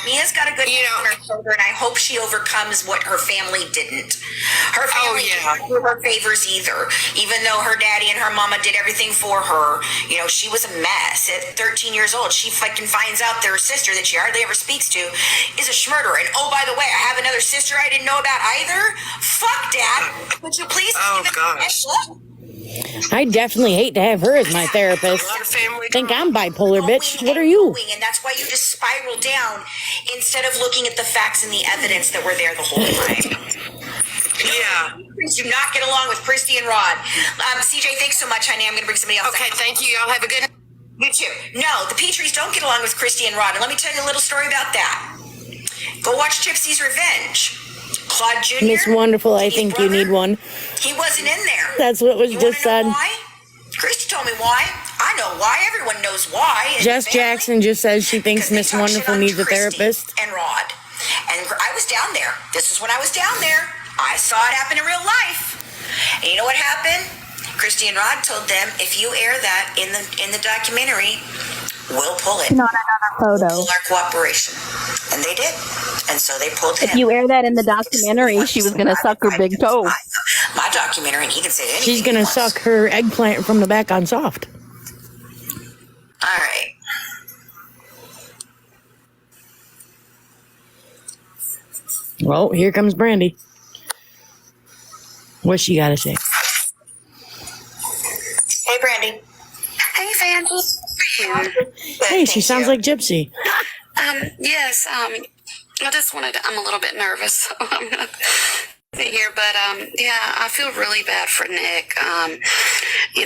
Mia's got a good head on her shoulder, and I hope she overcomes what her family didn't. Her family didn't do her favors either. Even though her daddy and her mama did everything for her, she was a mess. At 13 years old, she fucking finds out their sister that she hardly ever speaks to is a schmurder. And oh, by the way, I have another sister I didn't know about either. Fuck, Dad. Would you please? Oh, gosh. I definitely hate to have her as my therapist. Think I'm bipolar, bitch. What are you? And that's why you just spiral down instead of looking at the facts and the evidence that were there the whole time. Yeah. Do not get along with Christy and Rod. CJ, thanks so much, honey. I'm going to bring somebody else. Okay, thank you. Y'all have a good night. You too. No, the Petries don't get along with Christy and Rod. And let me tell you a little story about that. Go watch Gypsy's Revenge. Claude Jr. Miss Wonderful, I think brother, you need one. He wasn't in there. That's what was you just said. Why? Christy told me why. I know why. Everyone knows why. Jess Jackson just says she thinks Miss Wonderful needs a therapist. And Rod. And I was down there. This is when I was down there. I saw it happen in real life. And you know what happened? Christy and Rod told them, if you air that in the documentary, we'll pull it. Not another photo. We'll pull our cooperation. And they did. And so they pulled him. If you air that in the documentary, she was going to suck her big toe. My documentary, and he can say anything. She's going to suck her eggplant from the back on soft. All right. Well, here comes Brandy. What's she got to say? Hey, Brandy. Hey, Vandy. Hey, she sounds like Gypsy. Yes, I just I'm a little bit nervous, so I'm going to sit here, but, yeah, I feel really bad for Nick.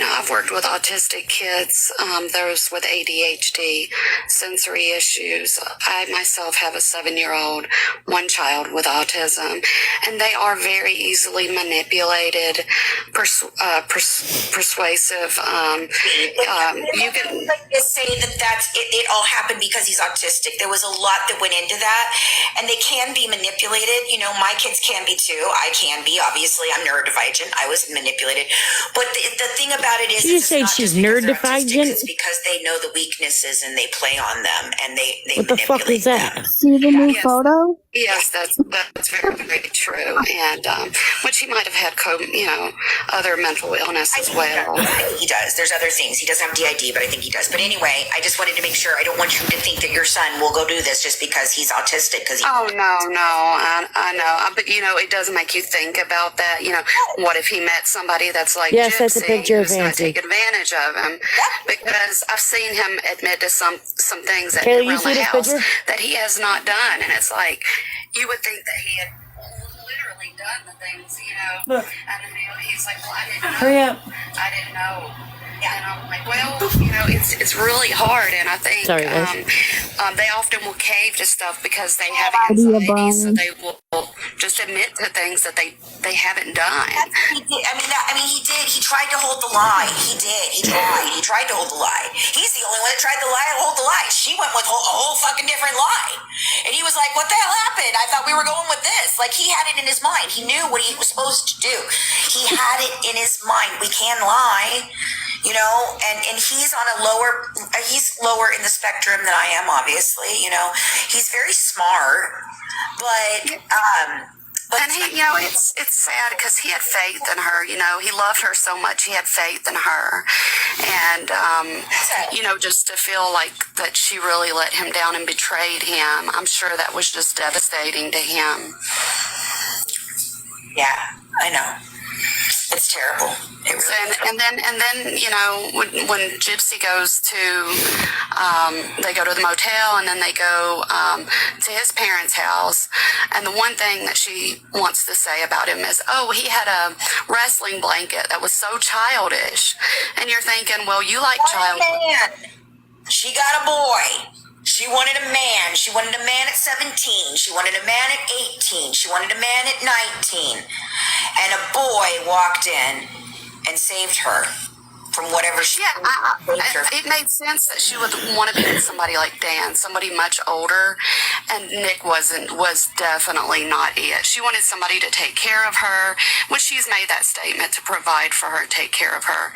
I've worked with autistic kids, those with ADHD, sensory issues. I myself have a 7-year-old, one child with autism, and they are very easily manipulated, persuasive. You can say that it all happened because he's autistic. There was a lot that went into that, and they can be manipulated. My kids can be too. I can be. Obviously, I'm neurodivergent. I was manipulated. But the thing about it is, you say she's neurodivergent? It's because they know the weaknesses and they play on them, and they what the fuck is that? See the new photo? Yes, that's very, very true. And which he might have had other mental illness as well. I think he does. There's other things. He doesn't have DID, but I think he does. But anyway, I just wanted to make sure. I don't want you to think that your son will go do this just because he's autistic. Oh, no. I know. But, it does make you think about that. What if he met somebody that's like yes, Gypsy, that's a picture of who's going to Fancy. take advantage of him? Because I've seen him admit to some things that Kayla, around the house picture? that he has not done. And it's like, you would think that he had literally done the things, Look. And he's like, well, I didn't know. Hurry up. I didn't know. And I'm like, well, it's really hard, and I think Sorry, guys. They often will cave to stuff because they have anxiety, so they will just admit to things that they haven't done. He did. He did. He tried to hold the lie. He did. He tried. He tried to hold the lie. He's the only one that tried to hold the lie. She went with a whole fucking different lie. And he was like, what the hell happened? I thought we were going with this. Like, he had it in his mind. He knew what he was supposed to do. He had it in his mind. We can lie. And he's on he's lower in the spectrum than I am, obviously, he's very smart, but and he, it's sad because he had faith in her, he loved her so much. He had faith in her. And, just to feel like that she really let him down and betrayed him, I'm sure that was just devastating to him. Yeah, I know. It's terrible. It really is. And then when Gypsy goes to, they go to the motel, and then they go to his parents' house. And the one thing that she wants to say about him is, oh, he had a wrestling blanket that was so childish. And you're thinking, well, you like child. She got a boy. She wanted a man. She wanted a man at 17. She wanted a man at 18. She wanted a man at 19. And a boy walked in and saved her. from whatever she. It made sense that she would want to be with somebody like Dan, somebody much older, and Nick was definitely not it. She wanted somebody to take care of her, when she's made that statement to provide for her and take care of her.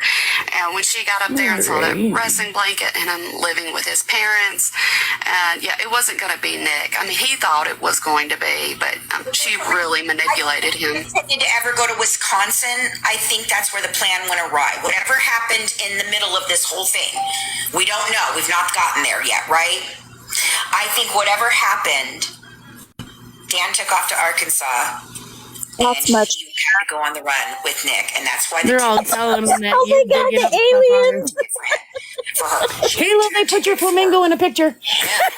And when she got up there and saw that wrestling blanket and him living with his parents, and yeah, it wasn't going to be Nick. I mean, he thought it was going to be, but she really manipulated him. Did to ever go to Wisconsin? I think that's where the plan went awry. Whatever happened in the middle of this whole thing, we don't know. We've not gotten there yet, right? I think whatever happened, Dan took off to Arkansas. That's and much. he had to go on the run with Nick, and that's why They're all telling him that Oh you my God, dig it the up aliens! for her. Kayla, they put your flamingo in a picture. Yeah.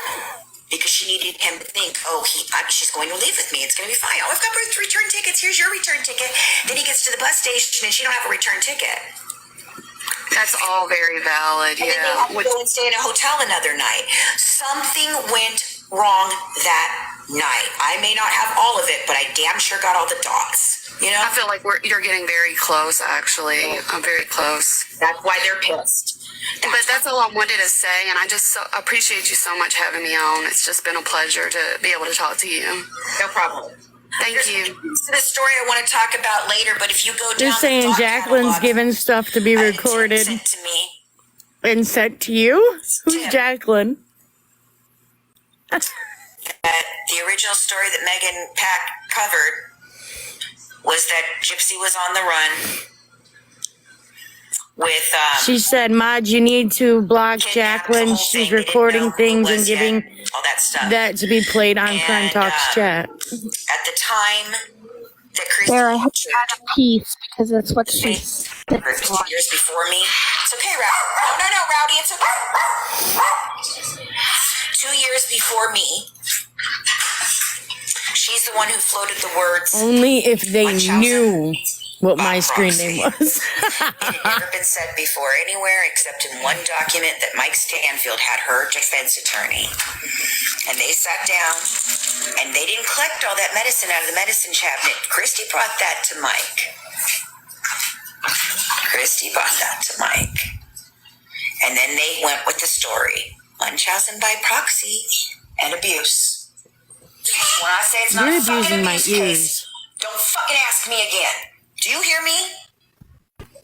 Because she needed him to think, she's going to leave with me. It's going to be fine. Oh, I've got return tickets. Here's your return ticket. Then he gets to the bus station and she don't have a return ticket. That's all very valid, And then they have to go and stay in a hotel another night. Something went wrong that night. I may not have all of it, but I damn sure got all the dots. You know? I feel like you're getting very close, actually. I'm very close. That's why they're pissed. But that's all I wanted to say, and I just appreciate you so much having me on. It's just been a pleasure to be able to talk to you. No problem. Thank you. There's the story I want to talk about later, but if you go down They're saying the Jacqueline's catalog, giving stuff to be recorded sent to me. and sent to you. Who's Jacqueline? The original story that Megan Pack covered was that Gypsy was on the run with She said, Maj, you need to block kidnapped, the Jacqueline. whole She's thing. They didn't recording know who things it and was yet, giving all that stuff. that to be played on Crime And, Talks chat. At the time that Christy Sarah, I have to add a piece because that's what she's. 2 years before me. It's okay, Rowdy. No, Rowdy, it's okay. 2 years before me, she's the one who floated the words. Only if they Munchausen knew what my by screen proxy. name was. It had never been said before anywhere except in one document that Mike Stanfield had her defense attorney. And they sat down and they didn't collect all that medicine out of the medicine cabinet. Christy brought that to Mike. And then they went with the story. Munchausen by proxy and abuse. When I say it's not You're a fucking abusing my abuse ears. case, don't fucking ask me again. Do you hear me?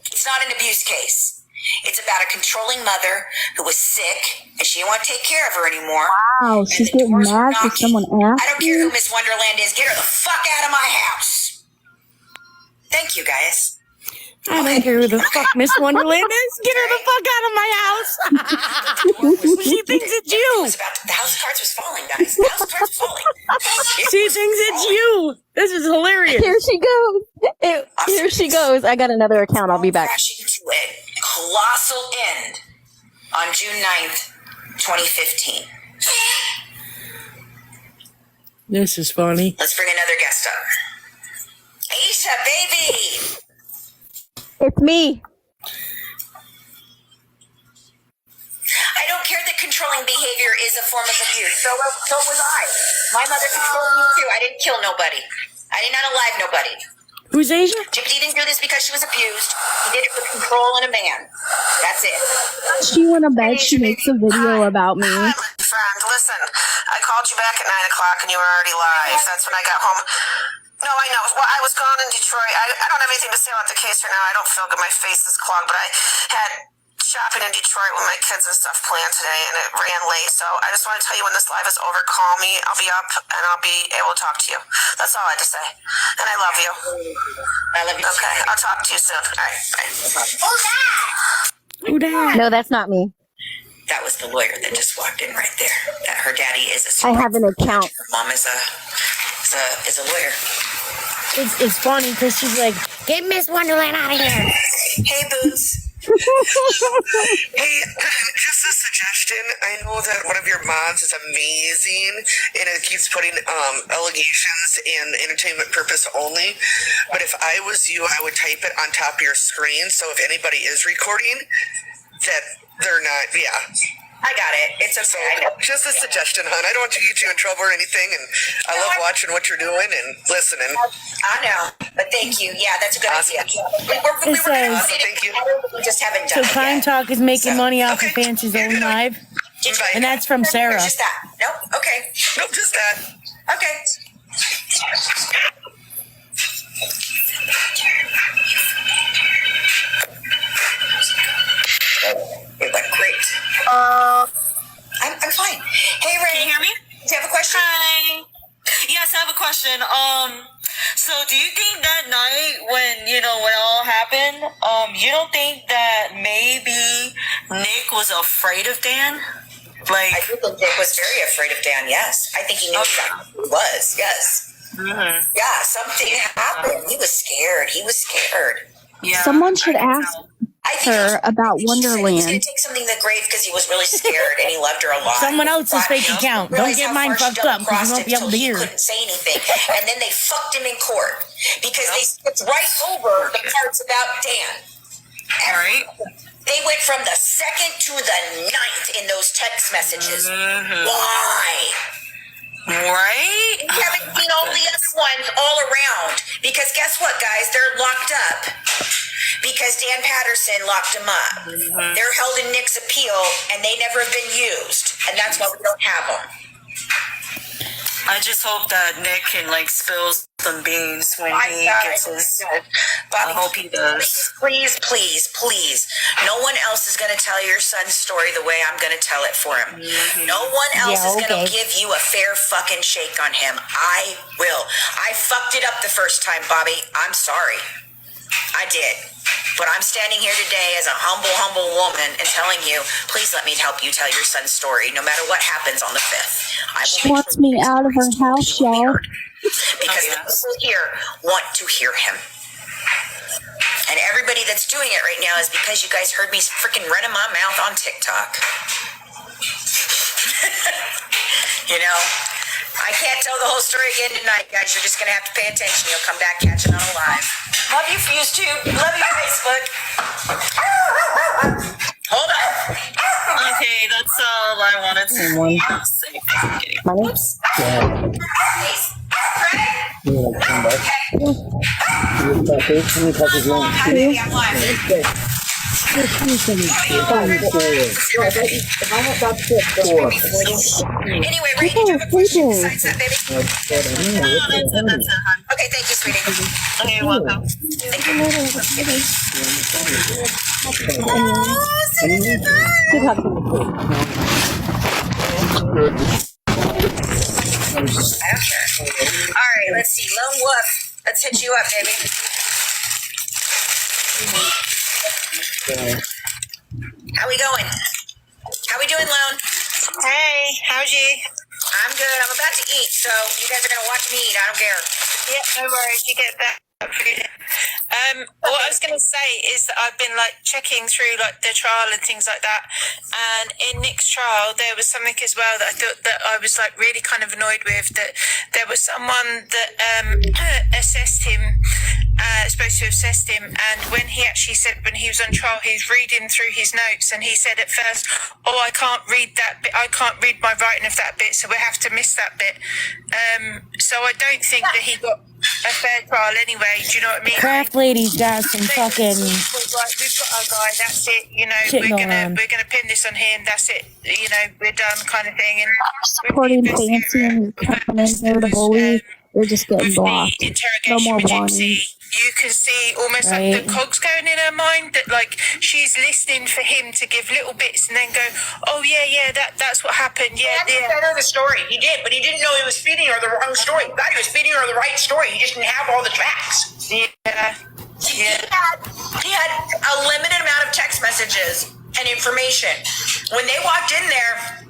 It's not an abuse case. It's about a controlling mother who was sick and she didn't want to take care of her anymore. Wow, And she's the getting doors were mad because knocking. someone asked I don't care who you. Miss Wonderland is. Get her the fuck out of my house. Thank you, guys. I don't care who the fuck Miss Wonderland is. Get her the fuck out of my house. She thinks it's you. The house of cards was falling, guys. The house of cards was falling. She thinks it's you. This is hilarious. Here she goes. Here she goes. I got another account. I'll be back. Crashing to a colossal end on June 9th, 2015. This is funny. Let's bring another guest up. Aisha, baby! It's me. I don't care that controlling behavior is a form of abuse. So was I. My mother controlled me too. I didn't kill nobody. I did not alive nobody. Who's Asia? Gypsy didn't do this because she was abused. He did it for control and a man. That's it. She went to bed. She makes a video about me. Hi, my friend. Listen, I called you back at 9 o'clock and you were already live. That's when I got home. No, I know. Well, I was gone in Detroit. I don't have anything to say about the case right now. I don't feel good. My face is clogged, but I had shopping in Detroit with my kids and stuff planned today, and it ran late. So I just want to tell you when this live is over, call me. I'll be up, and I'll be able to talk to you. That's all I had to say. And I love you. I love you. Okay, I'll talk to you soon. All right, bye. Who that? No, that's not me. That was the lawyer that just walked in right there. That her daddy is a. I have an account. Her mom is a lawyer. It's funny because she's like, get Miss Wonderland out of here. Hey, Boots. Hey, just a suggestion. I know that one of your mods is amazing, and it keeps putting allegations and entertainment purpose only. But if I was you, I would type it on top of your screen, so if anybody is recording, that they're not, yeah. I got it. It's okay. So, I know. just a suggestion, hon. I don't want to get you in trouble or anything, and I love watching what you're doing and listening. I know, but thank you. Yeah, that's a good Awesome. idea. We were It going to says- sit Thank you. together, but we just haven't So done it Kind yet. Talk is making So, money off okay. of Fancy's You're own good. live. Bye. And that's from Or Sarah. just that? Nope. Okay. Nope, just that. Okay. It went great. I'm fine. Hey, Ray. Can you hear me? Do you have a question? Hi. Yes, I have a question. So do you think that night when when it all happened, you don't think that maybe Nick was afraid of Dan? Like, I do think Dick was very afraid of Dan, yes. I think he knew exactly who he was, yes. Yeah, something happened. He was scared. yeah. Someone should ask I think her about he was going Wonderland. to take something to the grave because he was really scared and he loved her a lot. Someone else's But fake he account. realized Don't get how mine far she fucked up because double-crossed you won't be him able till to he hear. couldn't say anything. And then they fucked him in court because they skipped right over the parts about Dan. All right. They went from the 2nd to the 9th in those text messages. Why? Right? We haven't seen all the other ones all around. Because guess what, guys? They're locked up. Because Dan Patterson locked them up. They're held in Nick's appeal, and they never have been used. And that's why we don't have them. I just hope that Nick can spill some beans when he gets his. Bobby, I hope he does. Please, please, please. No one else is going to tell your son's story the way I'm going to tell it for him. No one else Yeah, is going to okay. give you a fair fucking shake on him. I will. I fucked it up the first time, Bobby. I'm sorry. I did. But I'm standing here today as a humble woman and telling you, please let me help you tell your son's story, no matter what happens on the 5th. I will She make wants sure me out of her his story house, will be y'all. heard. Because the people here want to hear him. And everybody that's doing it right now is because you guys heard me freaking running my mouth on TikTok. I can't tell the whole story again tonight, guys. You're just going to have to pay attention. You'll come back catching on live. Love you, FuseTube. Love you, Facebook. Hold on. Okay, that's all I wanted to say. My name's Please. Ready? Hi, baby. I'm live. Anyway, Ray, did you have a question besides that, baby? That's it, hon. Okay, thank you, sweetie. Okay, you're welcome. good talking to you. I don't care. All right, let's see. Lone Wolf. Let's hit you up, baby. How we going? How we doing, Lone? Hey, how's you? I'm good. I'm about to eat, so you guys are going to watch me eat. I don't care. Yeah, no worries. You get that food. What I was going to say is that I've been checking through the trial and things like that, and in Nick's trial there was something as well that I thought that I was really kind of annoyed with, that there was someone that assessed him, supposed to have assessed him, and when he actually said when he was on trial he was reading through his notes and he said at first, oh, I can't read that bit, I can't read my writing of that bit, so we have to miss that bit. So I don't think that he got a fair trial anyway. Do you know what I mean? Craft Lady's got some fucking. We've got our guy. That's it. Shit We're going on. gonna pin this on him. That's it. We're done, kind of thing. And Supporting Fancy and you're coming in here to bully. You're just getting with the blocked. No interrogation more with warnings. Gypsy, you can see almost Right. the cogs going in her mind, that she's listening for him to give little bits and then go, oh yeah, that's what happened. Yeah. He fed her the story. He did, but he didn't know he was feeding her the wrong story. He thought he was feeding her the right story. He just didn't have all the facts. Yeah. He had a limited amount of text messages and information. When they walked in there,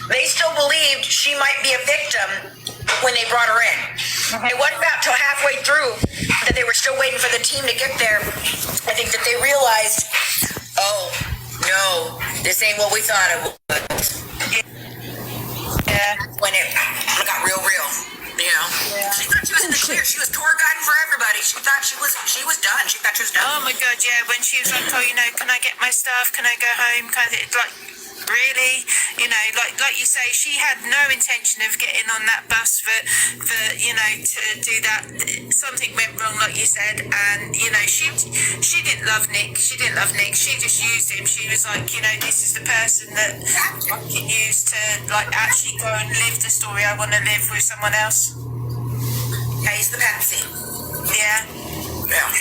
they still believed she might be a victim when they brought her in. It wasn't about till halfway through that they were still waiting for the team to get there. I think that they realized, oh, no, this ain't what we thought it was. Yeah. When it got real, Yeah. She thought she was in the clear. She was tour guiding for everybody. She thought she was done. She thought she was done. Oh my god, yeah, when she was like, oh, can I get my stuff? Can I go home? Kind of Really, you know, like you say, she had no intention of getting on that bus for you know, to do that. Something went wrong, like you said, and you know, she didn't love Nick. She didn't love Nick. She just used him. She was like, you know, this is the person that I can use to like actually go and live the story I want to live with someone else. Yeah, he's the Patsy. Yeah. Yeah.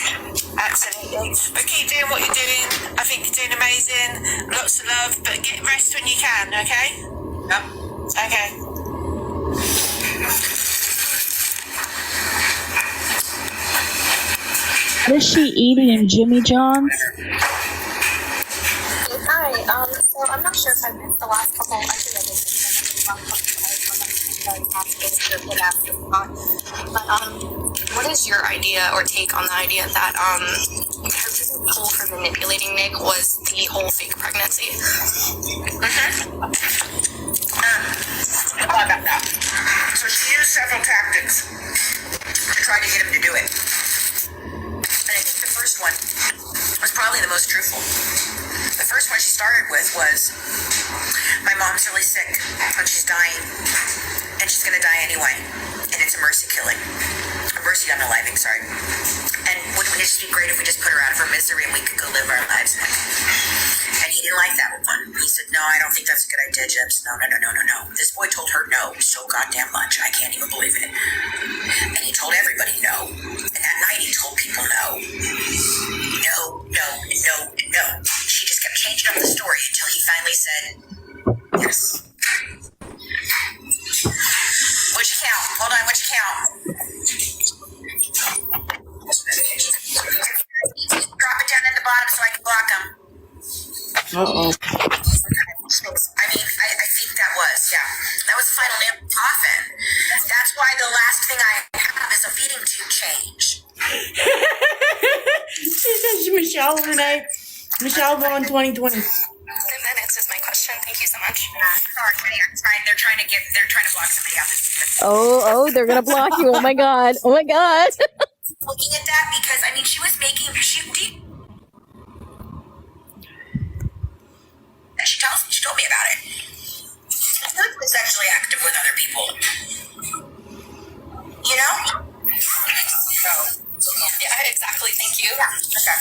Absolutely. But keep doing what you're doing. I think you're doing amazing. Lots of love, but get rest when you can, okay? Yep. Okay. What is she eating, Jimmy John's? Hi, so I'm not sure if I missed the last couple, I think I did the last couple, but what is your idea or take on the idea that her reason for manipulating Nick was the whole fake pregnancy? I thought about that. So she used several tactics to try to get him to do it. And I think the first one was probably the most truthful. The first one she started with was, my mom's really sick and she's dying and she's gonna die anyway. And it's a mercy killing. A mercy unaliving, sorry. And wouldn't it just be great if we just put her out of her misery and we could go live our lives in it? And he didn't like that one. He said, no, I don't think that's a good idea, Jibs. No. This boy told her no so goddamn much. I can't even believe it. And he told everybody no. And that night he told people no. No. She just kept changing up the story until he finally said, yes. What'd you count? Hold on, what'd you count? Drop it down in the bottom so I can block them. Uh-oh. I mean, I think that was, yeah. That was the final nail in the coffin. That's why the last thing I have is a feeding tube change. She says Michelle Renee. Michelle Vaughn 2020. 10 minutes is my question. Thank you so much. Sorry, they're trying to block somebody out. Oh, they're gonna block you. Oh my god. Looking at that because, I mean, she was making, she told me about it. She was sexually active with other people. You know? So, Yeah, exactly. Thank you. yeah, okay.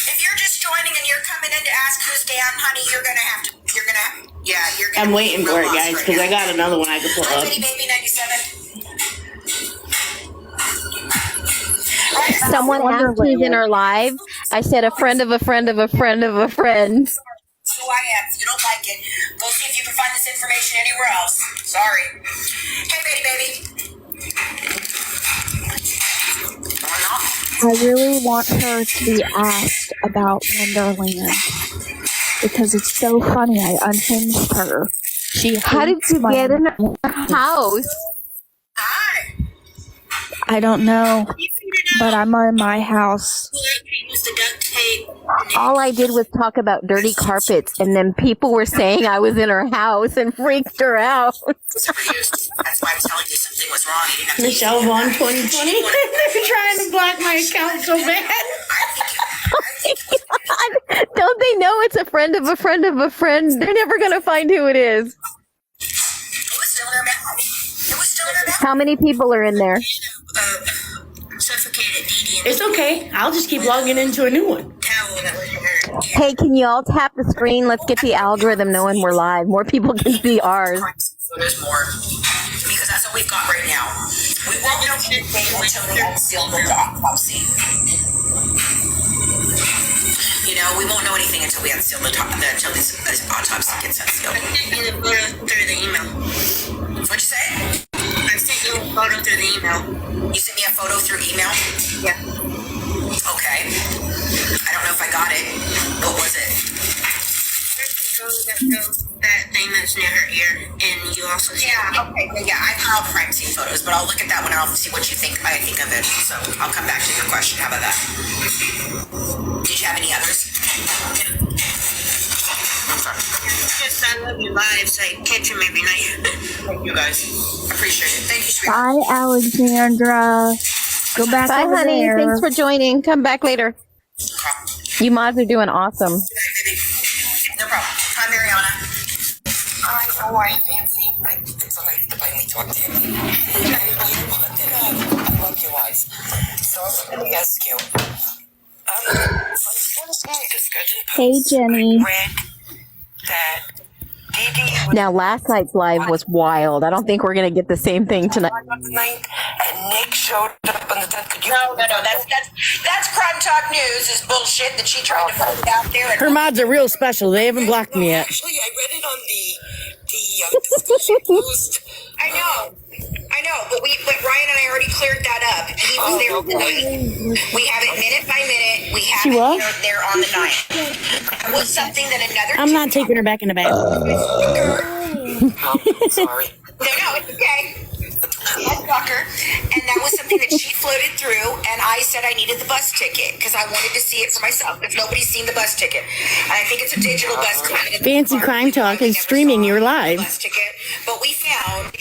If you're just joining and you're coming in to ask who's Dan, honey, you're gonna I'm waiting for it, guys, because I got another one I can pull Hi, up. Bitty Baby 97. Someone asked who's in her live. I said a friend of a friend of a friend of a friend. Who I am. If you don't like it, go see if you can find this information anywhere else. Sorry. Hey, Bitty Baby. I really want her to be asked about Wonderland because it's so funny. I unhinged her. How did you get in her house? Hi. I don't know, but I'm in my house. Use the duct tape. All I did was talk about dirty carpets, and then people were saying I was in her house and freaked her out. That's why I'm telling you something was wrong. You didn't have to Michelle Vaughn 2020. They're trying to block my account so bad. Don't they know it's a friend of a friend of a friend? They're never going to find who it is. It was still in her mouth. It was still in her mouth. How many people are in there? Suffocated Dee Dee. It's okay. I'll just keep logging into a new one. Towel that was in her. Hey, can you all tap the screen? Let's get the algorithm knowing we're live. More people can see ours. There's more. Because that's what we've got right now. We won't know anything until we unseal the autopsy. You know, we won't know anything until we unseal until this autopsy gets unsealed. I sent you the photo through the email. What'd you say? I sent you a photo through the email. You sent me a photo through email? Yeah. Okay. I don't know if I got it. What was it? That thing that's near her ear, and you also see. Yeah, okay. Yeah, I have crime scene photos, but I'll look at that one and I'll see what you think. I think of it. So I'll come back to your question. How about that? Did you have any others? Just, I love your lives. I catch them every night. Thank you guys. Appreciate it. Thank you, sweetheart. Bye, Alexandra. Go back Bye, over honey. there. Thanks for joining. Come back later. You mods are doing awesome. No problem. Hi, Mariana. How are you, Fancy? It's so nice to finally talk to you. I love you guys. So let me ask you. Discussion Hey, post. Jenny. I read that Didi Now, last night's live was wild. I don't think we're going to get the same thing tonight. on the 9th and Nick showed up on the 10th. Could you? No. That's Crime Talk News is bullshit that she tried to put it out there. Her mods are real special. They haven't blocked me yet. Actually, I read it on the discussion post. I know, but Ryan and I already cleared that up. He was there tonight. We have it minute by minute. We have it there on the 9th. That was something that another. I'm not taking her back in the bag. Sorry. No, it's okay. Walker, and that was something that she floated through, and I said I needed the bus ticket because I wanted to see it for myself. If nobody's seen the bus ticket, and I think it's a digital bus ticket. Fancy Crime Talk is streaming your live. Bus ticket, but we found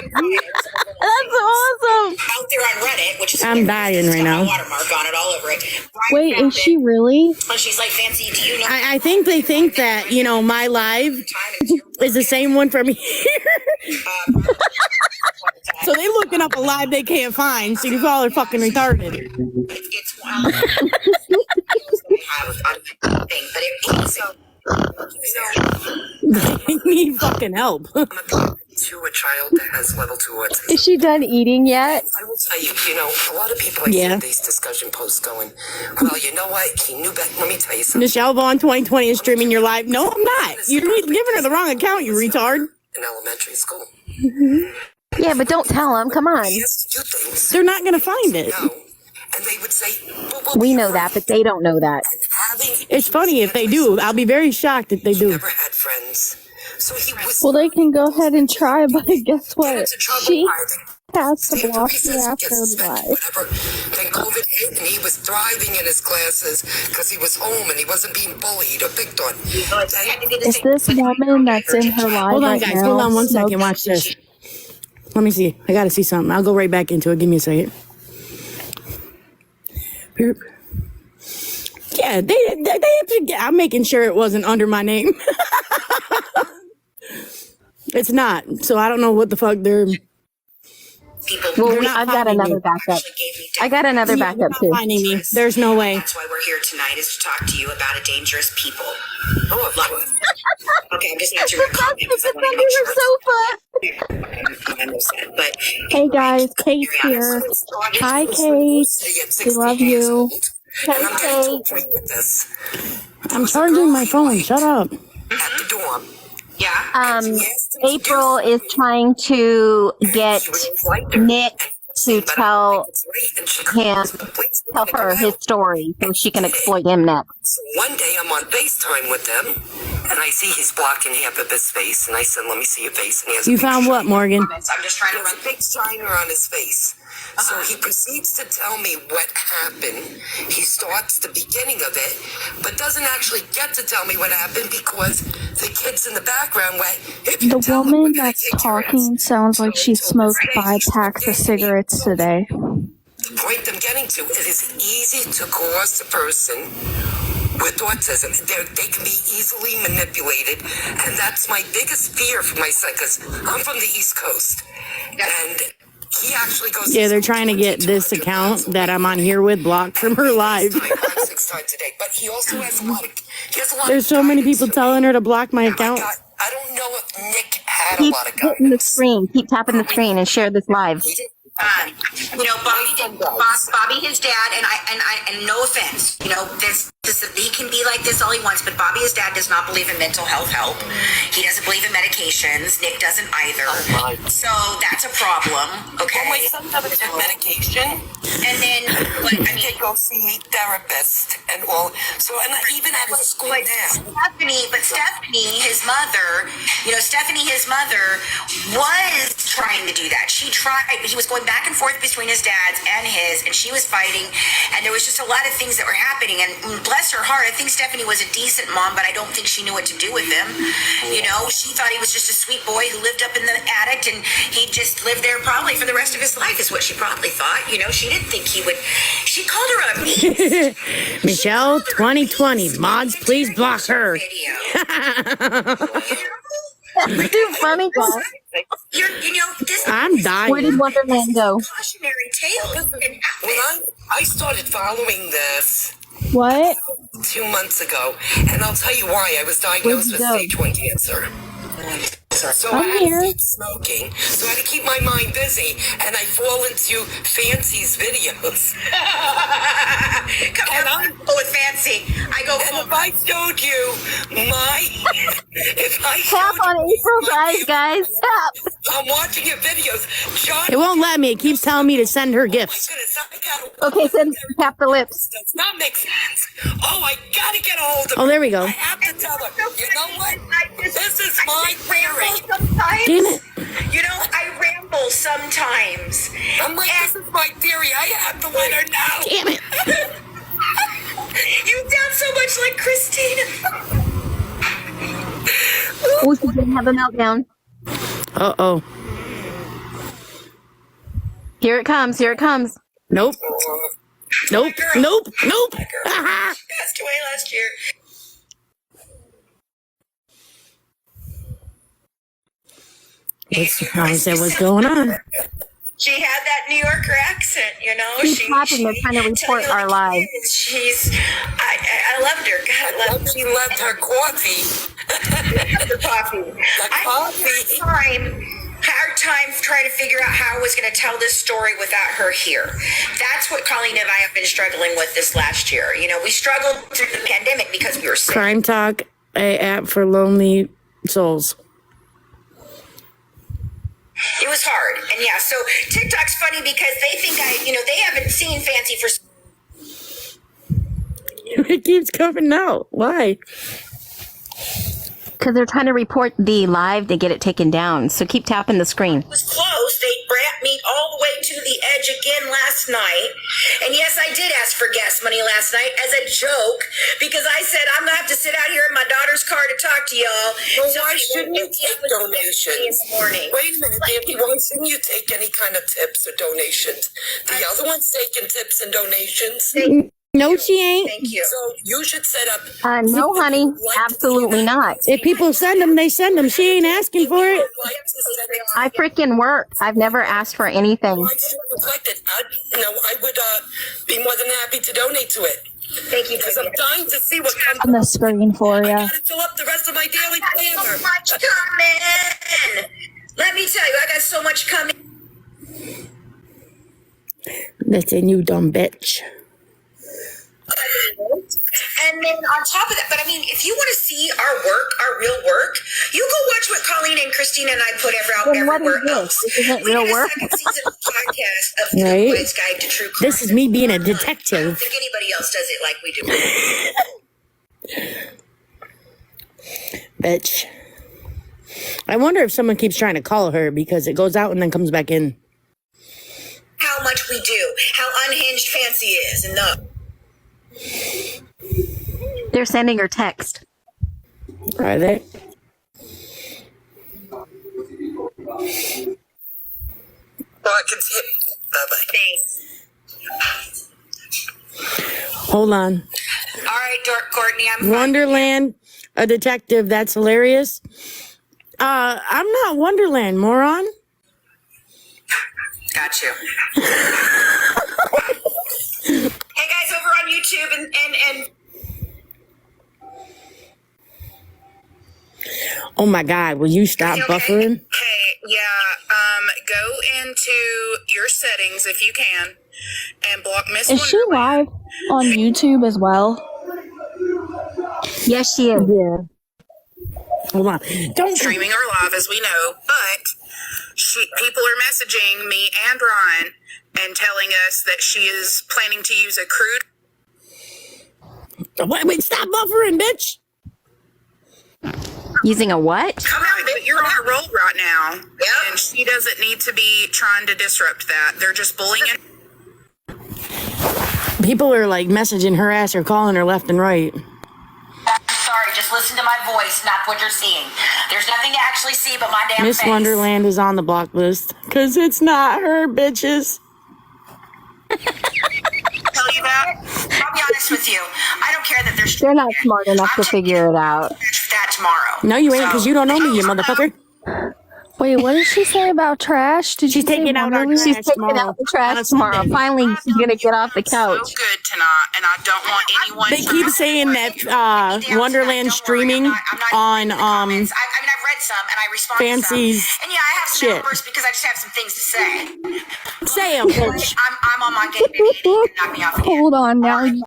That's awesome. out there on Reddit, which is I'm dying right now. watermark on it all over it. Wait, is she really? And she's like, Fancy, do you know? I think they think that, my live is the same one from here. So they looking up a live they can't find, so you call her fucking retarded. It's wild. Thing, but it so. They need fucking help. To a child that has level 2 autism. Is she done eating yet? I will tell you, a lot of people Yeah. see these discussion posts going, well, you know what? He knew better. Let me tell you something. Michelle Vaughn 2020 is streaming your live. No, I'm not. You're giving her the wrong account, you retard. In elementary school. Yeah, but don't tell them. Come on. He has to do things. They're not going to find it. No. And they would say, well, We know that, but they don't know that. having It's funny if they do. I'll be very shocked if they do. never had friends. So he was Well, they can go ahead and try, but guess what? into trouble. She I think has to the block reason me is after because the live. whatever. Then COVID hit and he was thriving in his classes because he was home and he wasn't being bullied or picked on. Is this woman that's in her live Hold on, right guys. now? Hold on one second. smoking- Watch this. Let me see. I got to see something. I'll go right back into it. Give me a second. Boop. Yeah, I'm making sure it wasn't under my name. It's not. So I don't know what the fuck they're... People They're not I've got finding another me. backup. I got another They're backup not too. finding me. There's no way. That's why we're here tonight, is to talk to you about a dangerous people. Oh, okay, I'm just answering your comment because I want to make sure. I'm upset, but Hey guys, Kate here. Hi, Kate. We love you. And I'm getting to a point with this. I'm charging my phone. Shut up. At the dorm. yeah. April is trying to get Nick to tell her his story so she can exploit him next. So one day I'm on FaceTime with them, and I see he's blocking half of his face, and I said, let me see your face. And he has You a big found what, Morgan? I'm just trying to There's run a big shiner on his face. So he proceeds to tell me what happened. He starts the beginning of it, but doesn't actually get to tell me what happened because the kids in the background went, if you The tell them, woman we're gonna that's kick your ass." talking sounds like she smoked 5 packs of cigarettes today. The point I'm getting to, it is easy to coerce a person with autism. They can be easily manipulated, and that's my biggest fear for my son, because I'm from the East Coast, and he actually goes. Yeah, they're trying to get this account that I'm on here with blocked from her live. 6 times a day, but he also has a lot of. He has a lot There's of so many guidance people for me. telling her to block my I account. don't know if Nick had Keep a lot of hitting the guidance. screen. Keep tapping the screen and share this live. Bobby, his dad, and no offense, this he can be like this all he wants, but Bobby, his dad, does not believe in mental health help. He doesn't believe in medications. Nick doesn't either. So that's a problem. Okay. Well, my son doesn't take medication. And then, like, I mean, go see therapist and all. So, and I even at a school like now. Stephanie, his mother, Stephanie, his mother, was trying to do that. She tried, but he was going back and forth between his dad's and his, and she was fighting, and there was just a lot of things that were happening. And bless her heart, I think Stephanie was a decent mom, but I don't think she knew what to do with him. She thought he was just a sweet boy who lived up in the attic, and he just lived there probably for the rest of his life, is what she probably thought. She didn't think he would. She called her a beast. Michelle 2020. Mods, please block her. That's too funny, guys. This I'm dying. Where did Wonderland go? cautionary tale. When I started following this What? 2 months ago, and I'll tell you why. I was diagnosed with stage 1 cancer. So I had to keep smoking. So I had to keep my mind busy, and I fall into Fancy's videos. Come on, with Fancy. I go. And if I showed you Tap on April's eyes, guys. Tap. I'm watching your videos, John. It won't let me. It keeps telling me to send her gifts. Okay, send tap the lips. Does not make sense. Oh, I gotta get a hold of Oh, there we go. I have to tell her. You know what? This is my theory. Sometimes, Damn it. I ramble sometimes. I'm like, this is my theory. I have to let her know. Damn it. You sound so much like Christina. Oh, she didn't have a meltdown. Uh-oh. Here it comes. Here it comes. Nope. Nope. Nope. Nope. She passed away last year. I said, what's going on? She had that New Yorker accent, She's tapping. They're trying to report our live. I loved her. God, I loved her. She loved her coffee. The coffee. Hard time trying to figure out how I was going to tell this story without her here. That's what Colleen and I have been struggling with this last year. We struggled through the pandemic because we were sick. Crime Talk, a app for lonely souls. It was hard. And yeah, so TikTok's funny because they think they haven't seen Fancy for. It keeps coming out. Why? Because they're trying to report the live to get it taken down. So keep tapping the screen. It was close. They brought me all the way to the edge again last night. And yes, I did ask for gas money last night as a joke because I said I'm going to have to sit out here in my daughter's car to talk to y'all. Well, why shouldn't you take donations? Morning. Wait a minute, Nancy, why shouldn't you take any kind of tips or donations? The other one's taking tips and donations. No, she ain't. Thank you. So you should set up. No, honey. Absolutely not. If people send them, they send them. She ain't asking for it. I freaking work. I've never asked for anything. I would be more than happy to donate to it. Thank you. Because I'm dying to see what comes. On the screen for I you. gotta fill up the rest of my daily planner. So much coming. Let me tell you, I got so much coming. Listen, you dumb bitch. And then on top of that, but I mean, if you want to see our work, our real work, you go watch what Colleen and Christina and I put Then what everywhere is else. this? This isn't We real did a work. second season podcast of the Right. Boys Guide to True Crime. This is me being a I don't detective. think anybody else does it like we do. Bitch. I wonder if someone keeps trying to call her because it goes out and then comes back in. How much we do, how unhinged Fancy is, and the. They're sending her text. Are they? Well, I can see it. Bye-bye. Thanks. Hold on. All right, Courtney, I'm Wonderland, a detective. That's hilarious. I'm not Wonderland, moron. Got you. Hey guys, over on YouTube and Oh my God, will you stop buffering? Hey, go into your settings if you can and block Miss Is she live on YouTube as well? Yes, she is. Yeah. Hold on. Don't. streaming or live, as we know, but people are messaging me and Ryan and telling us that she is planning to use a crude. Wait, stop buffering, bitch. Using a what? Come on, but you're on a roll right now. Yeah. And she doesn't need to be trying to disrupt that. They're just bullying it. People are like messaging her ass or calling her left and right. Sorry, just listen to my voice, not what you're seeing. There's nothing to actually see but my damn Miss face. Wonderland is on the block list because it's not her, bitches. Tell you that? I'll be honest with you. I don't care that there's. They're not smart enough to figure it out. That tomorrow. No, you ain't, because you don't know me, you motherfucker. Wait, what did she say about trash? Did She's taking out our She's taking out the trash tomorrow. Finally, she's gonna get off the couch. So good tonight, and I don't want anyone. They keep saying that Wonderland streaming on I mean, I've read some and I respond Fancy's to some. And yeah, I have some shit. numbers because I just have some things to say. Say 'em, bitch. I'm on my game, baby. You can knock me off again. Hold on now.